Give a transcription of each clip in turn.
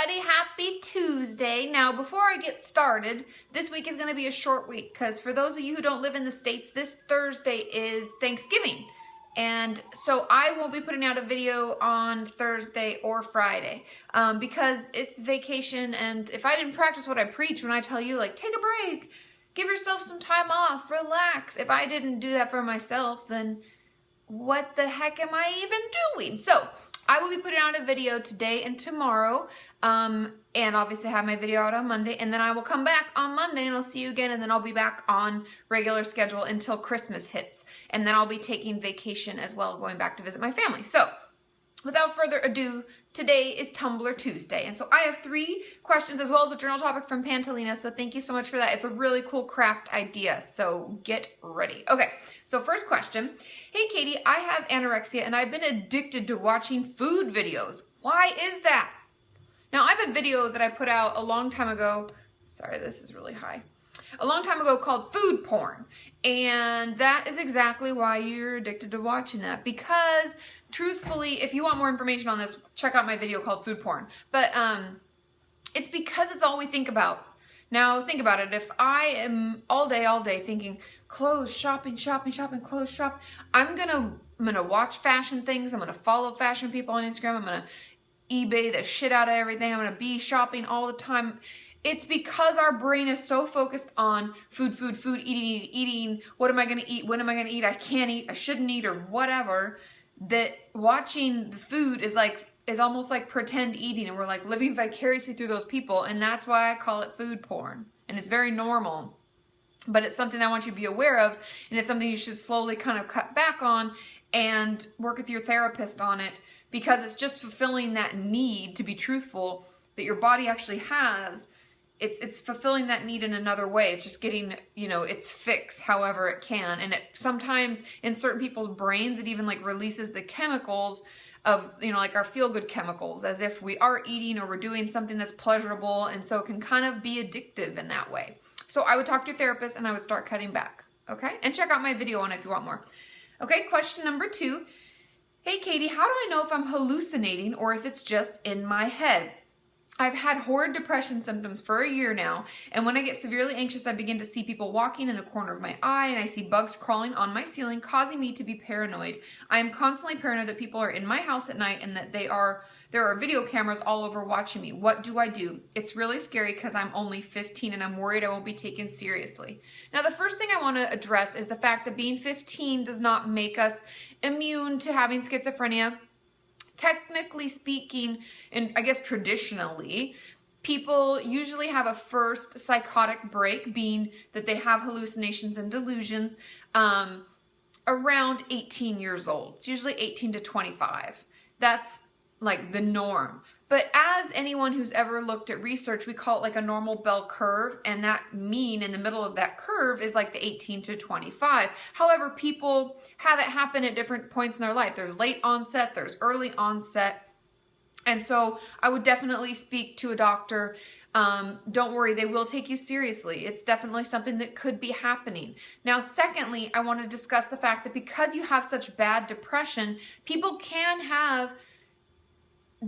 everybody, happy Tuesday. Now, before I get started, this week is going to be a short week because for those of you who don't live in the States, this Thursday is Thanksgiving. And so I won't be putting out a video on Thursday or Friday because it's vacation, and if I didn't practice what I preach when I tell you, like, take a break, give yourself some time off, relax, if I didn't do that for myself, then what the heck am I even doing? So I will be putting out a video today and tomorrow, and obviously have my video out on Monday, and then I will come back on Monday and I'll see you again, and then I'll be back on regular schedule until Christmas hits, and then I'll be taking vacation as well, going back to visit my family. So without further ado, today is Tumblr Tuesday, and so I have 3 questions as well as a journal topic from Pantalina, so thank you so much for that. It's a really cool craft idea, so get ready. Okay, so first question. Hey Katie, I have anorexia and I've been addicted to watching food videos. Why is that? Now, I have a video that I put out a long time ago. Sorry, this is really high. A long time ago called food porn, and that is exactly why you're addicted to watching that, because truthfully, if you want more information on this, check out my video called food porn, but it's because it's all we think about. Now think about it, if I am all day thinking clothes, shopping, clothes, shop, I'm gonna watch fashion things, I'm gonna follow fashion people on Instagram, I'm gonna eBay the shit out of everything, I'm gonna be shopping all the time. It's because our brain is so focused on food, eating, what am I gonna eat, when am I gonna eat, I can't eat, I shouldn't eat, or whatever, that watching the food is almost like pretend eating, and we're like living vicariously through those people, and that's why I call it food porn. And it's very normal, but it's something I want you to be aware of, and it's something you should slowly kind of cut back on and work with your therapist on it, because it's just fulfilling that need to be truthful that your body actually has. It's fulfilling that need in another way. It's just getting, its fix however it can. And sometimes in certain people's brains, it even like releases the chemicals of, like our feel-good chemicals, as if we are eating or we're doing something that's pleasurable. And so it can kind of be addictive in that way. So I would talk to your therapist and I would start cutting back. Okay? And check out my video on it if you want more. Okay, question number 2. Hey Katie, how do I know if I'm hallucinating or if it's just in my head? I've had horrid depression symptoms for a year now, and when I get severely anxious, I begin to see people walking in the corner of my eye, and I see bugs crawling on my ceiling, causing me to be paranoid. I am constantly paranoid that people are in my house at night and that there are video cameras all over watching me. What do I do? It's really scary because I'm only 15 and I'm worried I won't be taken seriously. Now, the first thing I want to address is the fact that being 15 does not make us immune to having schizophrenia. Technically speaking, and I guess traditionally, people usually have a first psychotic break, being that they have hallucinations and delusions, around 18 years old. It's usually 18 to 25. That's like the norm. But as anyone who's ever looked at research, we call it like a normal bell curve, and that mean in the middle of that curve is like the 18 to 25. However, people have it happen at different points in their life. There's late onset, there's early onset, and so I would definitely speak to a doctor. Don't worry, they will take you seriously. It's definitely something that could be happening. Now, secondly, I want to discuss the fact that because you have such bad depression, people can have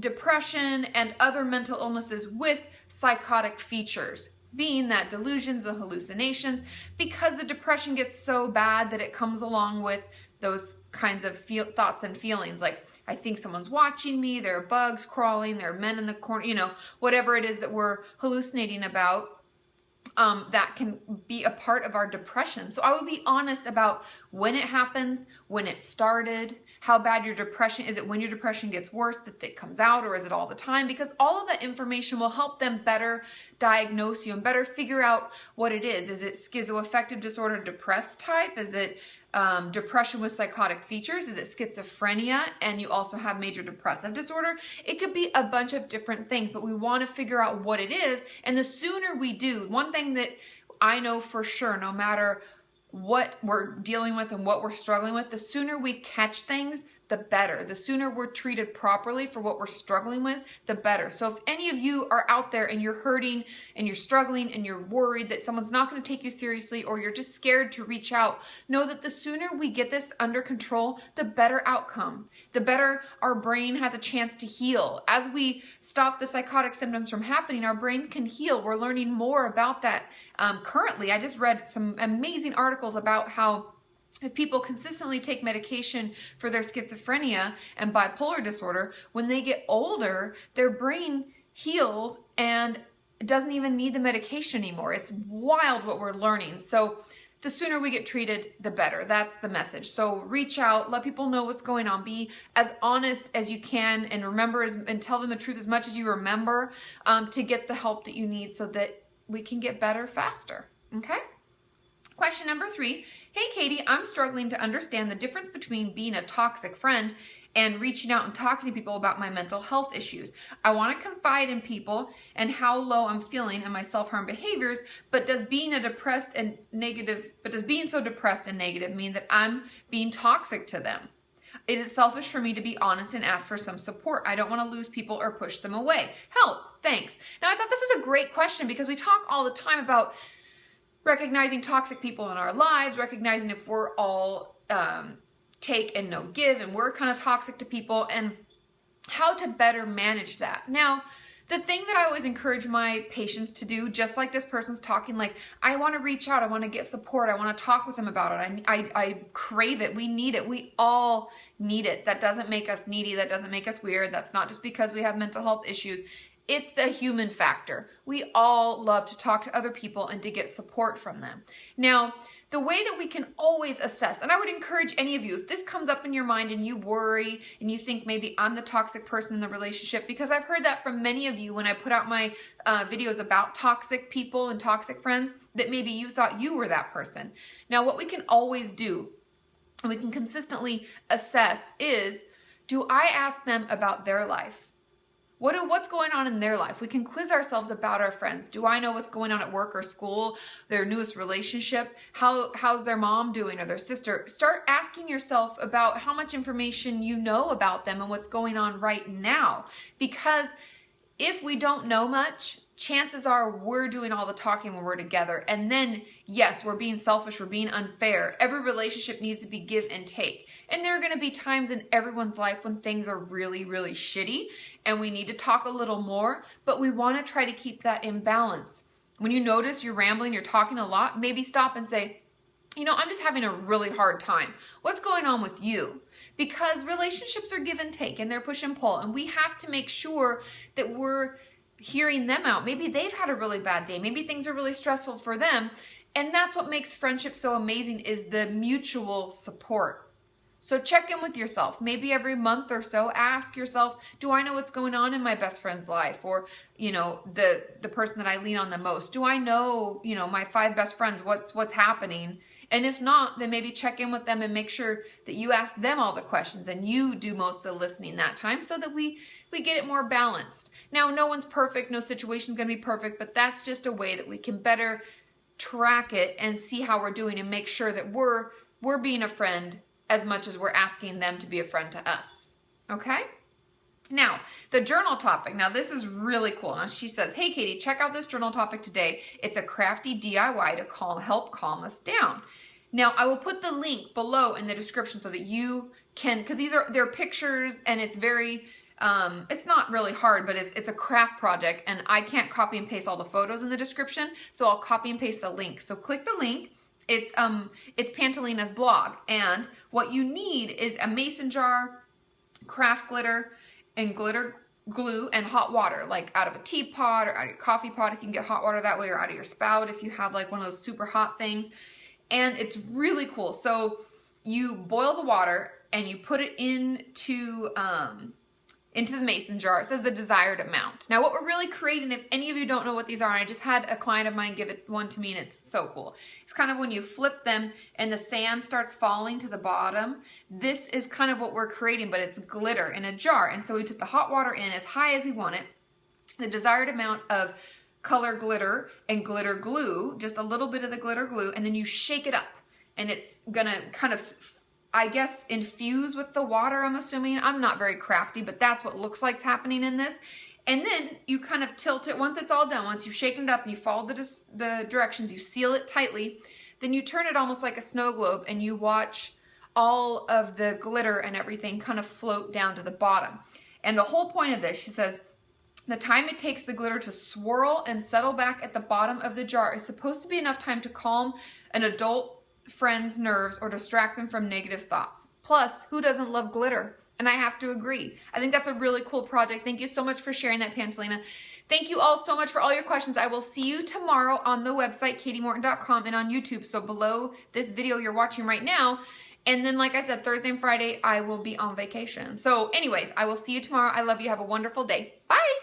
depression and other mental illnesses with psychotic features, being that delusions or hallucinations, because the depression gets so bad that it comes along with those kinds of thoughts and feelings, like I think someone's watching me, there are bugs crawling, there are men in the corner, whatever it is that we're hallucinating about. That can be a part of our depression. So I would be honest about when it happens, when it started, how bad your depression is. It when your depression gets worse that it comes out, or is it all the time? Because all of that information will help them better diagnose you and better figure out what it is. Is it schizoaffective disorder depressed type? Is it depression with psychotic features? Is it schizophrenia and you also have major depressive disorder? It could be a bunch of different things, but we want to figure out what it is. And the sooner we do, one thing that I know for sure, no matter what we're dealing with and what we're struggling with, the sooner we catch things, the better. The sooner we're treated properly for what we're struggling with, the better. So if any of you are out there and you're hurting and you're struggling and you're worried that someone's not going to take you seriously, or you're just scared to reach out, know that the sooner we get this under control, the better outcome, the better our brain has a chance to heal. As we stop the psychotic symptoms from happening, our brain can heal. We're learning more about that. Currently, I just read some amazing articles about how if people consistently take medication for their schizophrenia and bipolar disorder, when they get older, their brain heals and doesn't even need the medication anymore. It's wild what we're learning. So the sooner we get treated, the better. That's the message. So reach out, let people know what's going on. Be as honest as you can, and remember and tell them the truth as much as you remember, to get the help that you need so that we can get better faster. Okay? Question number 3. Hey, Katie, I'm struggling to understand the difference between being a toxic friend and reaching out and talking to people about my mental health issues. I want to confide in people and how low I'm feeling and my self-harm behaviors, but does being so depressed and negative mean that I'm being toxic to them? Is it selfish for me to be honest and ask for some support? I don't want to lose people or push them away. Help, thanks. Now, I thought this is a great question because we talk all the time about recognizing toxic people in our lives, recognizing if we're all take and no give, and we're kind of toxic to people, and how to better manage that. Now, the thing that I always encourage my patients to do, just like this person's talking, like, I want to reach out, I want to get support, I want to talk with them about it, I crave it, we need it, we all need it. That doesn't make us needy, that doesn't make us weird, that's not just because we have mental health issues. It's a human factor. We all love to talk to other people and to get support from them. Now, the way that we can always assess, and I would encourage any of you, if this comes up in your mind and you worry and you think maybe I'm the toxic person in the relationship, because I've heard that from many of you when I put out my videos about toxic people and toxic friends, that maybe you thought you were that person. Now, what we can always do, and we can consistently assess, is, do I ask them about their life? What's going on in their life? We can quiz ourselves about our friends. Do I know what's going on at work or school, their newest relationship? How's their mom doing, or their sister? Start asking yourself about how much information you know about them and what's going on right now. Because if we don't know much, chances are we're doing all the talking when we're together. And then, yes, we're being selfish, we're being unfair. Every relationship needs to be give and take. And there are going to be times in everyone's life when things are really, really shitty and we need to talk a little more, but we want to try to keep that in balance. When you notice you're rambling, you're talking a lot, maybe stop and say, you know, I'm just having a really hard time. What's going on with you? Because relationships are give and take and they're push and pull, and we have to make sure that we're hearing them out. Maybe they've had a really bad day. Maybe things are really stressful for them. And that's what makes friendship so amazing, is the mutual support. So check in with yourself. Maybe every month or so, ask yourself, do I know what's going on in my best friend's life? Or, you know, the person that I lean on the most. Do I know, you know, my 5 best friends, what's happening? And if not, then maybe check in with them and make sure that you ask them all the questions and you do most of the listening that time, so that we get it more balanced. Now, no one's perfect, no situation's gonna be perfect, but that's just a way that we can better track it and see how we're doing and make sure that we're being a friend as much as we're asking them to be a friend to us. Okay? Now, the journal topic. Now, this is really cool. Now, she says, hey, Katie, check out this journal topic today. It's a crafty DIY to help calm us down. Now, I will put the link below in the description so that you can, because they're pictures, and it's very, it's not really hard, but it's a craft project, and I can't copy and paste all the photos in the description, so I'll copy and paste the link. So click the link. It's Pantalina's blog, and what you need is a mason jar, craft glitter, and glitter glue, and hot water, like out of a teapot or out of your coffee pot if you can get hot water that way, or out of your spout if you have like one of those super hot things. And it's really cool. So you boil the water and you put it into the mason jar. It says the desired amount. Now, what we're really creating, if any of you don't know what these are, I just had a client of mine give it one to me, and it's so cool. It's kind of when you flip them and the sand starts falling to the bottom. This is kind of what we're creating, but it's glitter in a jar. And so we put the hot water in as high as we want it, the desired amount of color glitter and glitter glue, just a little bit of the glitter glue, and then you shake it up, and it's gonna kind of I guess, infuse with the water, I'm assuming. I'm not very crafty, but that's what looks like happening in this. And then you kind of tilt it once it's all done. Once you've shaken it up and you follow the directions, you seal it tightly, then you turn it almost like a snow globe and you watch all of the glitter and everything kind of float down to the bottom. And the whole point of this, she says, the time it takes the glitter to swirl and settle back at the bottom of the jar is supposed to be enough time to calm an adult friend's nerves or distract them from negative thoughts. Plus, who doesn't love glitter? And I have to agree. I think that's a really cool project. Thank you so much for sharing that, Pantalina. Thank you all so much for all your questions. I will see you tomorrow on the website, katimorton.com, and on YouTube. So below this video you're watching right now. And then, like I said, Thursday and Friday, I will be on vacation. So anyways, I will see you tomorrow. I love you. Have a wonderful day. Bye.